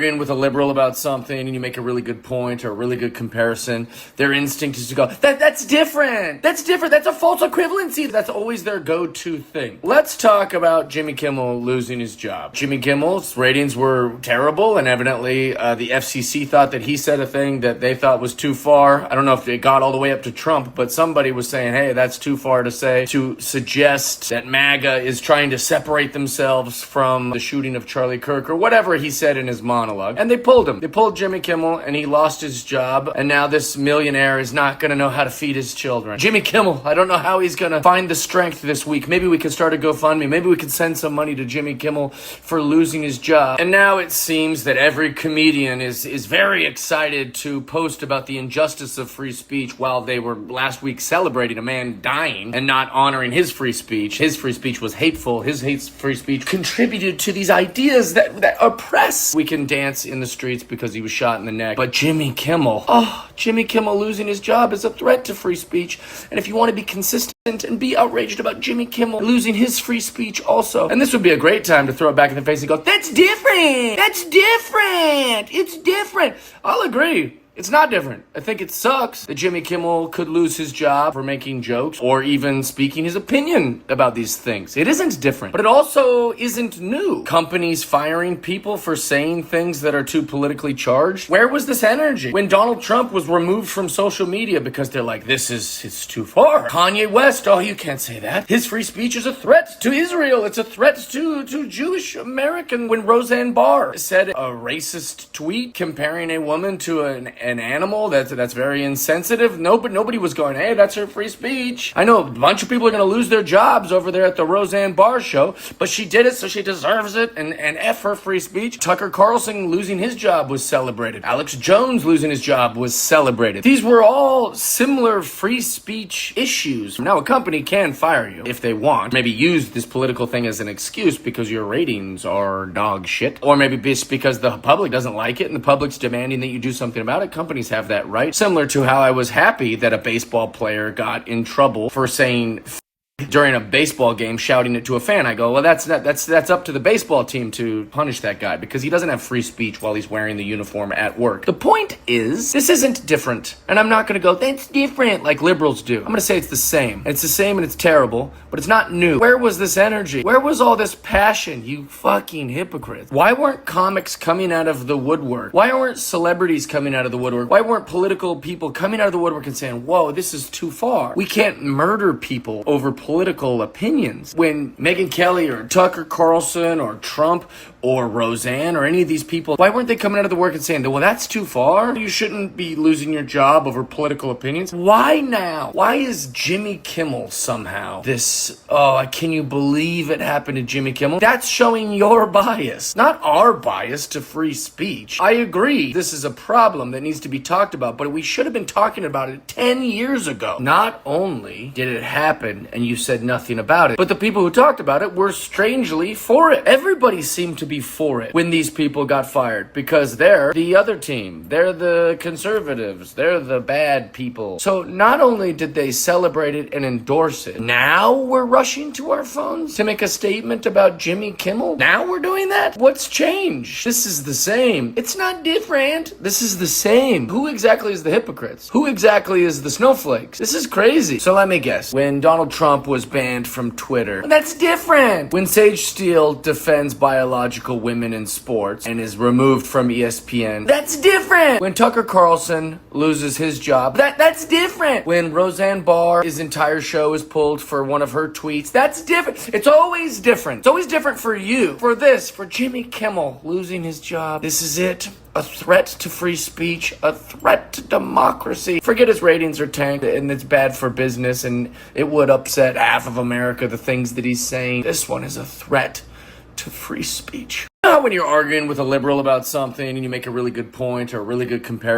arguing with a liberal about something and you make a really good point or a really good comparison, their instinct is to go, that's different. That's different. That's a false equivalency. That's always their go-to thing. Let's talk about Jimmy Kimmel losing his job. Jimmy Kimmel's ratings were terrible, and evidently the FCC thought that he said a thing that they thought was too far. I don't know if it got all the way up to Trump, but somebody was saying, hey, that's too far to say, to suggest that MAGA is trying to separate themselves from the shooting of Charlie Kirk or whatever he said in his monologue. And they pulled him. They pulled Jimmy Kimmel, and he lost his job, and now this millionaire is not going to know how to feed his children. Jimmy Kimmel, I don't know how he's going to find the strength this week. Maybe we could start a GoFundMe. Maybe we could send some money to Jimmy Kimmel for losing his job. And now it seems that every comedian is very excited to post about the injustice of free speech while they were last week celebrating a man dying and not honoring his free speech. His free speech was hateful. His free speech contributed to these ideas that oppress. We can dance in the streets because he was shot in the neck. But Jimmy Kimmel, Jimmy Kimmel losing his job is a threat to free speech. And if you want to be consistent and be outraged about Jimmy Kimmel losing his free speech also, and this would be a great time to throw it back in the face and go, that's different. That's different. It's different. I'll agree. It's not different. I think it sucks that Jimmy Kimmel could lose his job for making jokes or even speaking his opinion about these things. It isn't different, but it also isn't new. Companies firing people for saying things that are too politically charged. Where was this energy when Donald Trump was removed from social media because they're like, it's too far? Kanye West, you can't say that. His free speech is a threat to Israel. It's a threat to Jewish American. When Roseanne Barr said a racist tweet comparing a woman to an animal that's very insensitive, nobody was going, hey, that's her free speech. I know a bunch of people are going to lose their jobs over there at the Roseanne Barr show, but she did it, so she deserves it, and F her free speech. Tucker Carlson losing his job was celebrated. Alex Jones losing his job was celebrated. These were all similar free speech issues. Now, a company can fire you if they want, maybe use this political thing as an excuse because your ratings are dog shit, or maybe it's because the public doesn't like it and the public's demanding that you do something about it. Companies have that right. Similar to how I was happy that a baseball player got in trouble for saying during a baseball game, shouting it to a fan. I go, well, that's up to the baseball team to punish that guy because he doesn't have free speech while he's wearing the uniform at work. The point is, this isn't different. And I'm not going to go, that's different, like liberals do. I'm going to say it's the same. It's the same and it's terrible, but it's not new. Where was this energy? Where was all this passion, you fucking hypocrites? Why weren't comics coming out of the woodwork? Why weren't celebrities coming out of the woodwork? Why weren't political people coming out of the woodwork and saying, whoa, this is too far? We can't murder people over political opinions. When Megyn Kelly or Tucker Carlson or Trump or Roseanne or any of these people, why weren't they coming out of the work and saying, well, that's too far? You shouldn't be losing your job over political opinions. Why now? Why is Jimmy Kimmel somehow this, can you believe it happened to Jimmy Kimmel? That's showing your bias, not our bias to free speech. I agree, this is a problem that needs to be talked about, but we should have been talking about it 10 years ago. Not only did it happen and you said nothing about it, but the people who talked about it were strangely for it. Everybody seemed to be for it when these people got fired because they're the other team. They're the conservatives. They're the bad people. So not only did they celebrate it and endorse it, now we're rushing to our phones to make a statement about Jimmy Kimmel. Now we're doing that? What's changed? This is the same. It's not different. This is the same. Who exactly is the hypocrites? Who exactly is the snowflakes? This is crazy. So let me guess. When Donald Trump was banned from Twitter, that's different. When Sage Steele defends biological women in sports and is removed from ESPN, that's different. When Tucker Carlson loses his job, that's different. When Roseanne Barr, his entire show is pulled for one of her tweets, that's different. It's always different. It's always different for you. For this, for Jimmy Kimmel losing his job, this is it. A threat to free speech, a threat to democracy. Forget his ratings are tanked and it's bad for business and it would upset half of America, the things that he's saying. This one is a threat to free speech. You know how when you're arguing with a liberal about something and you make a really good point or a really good comparison,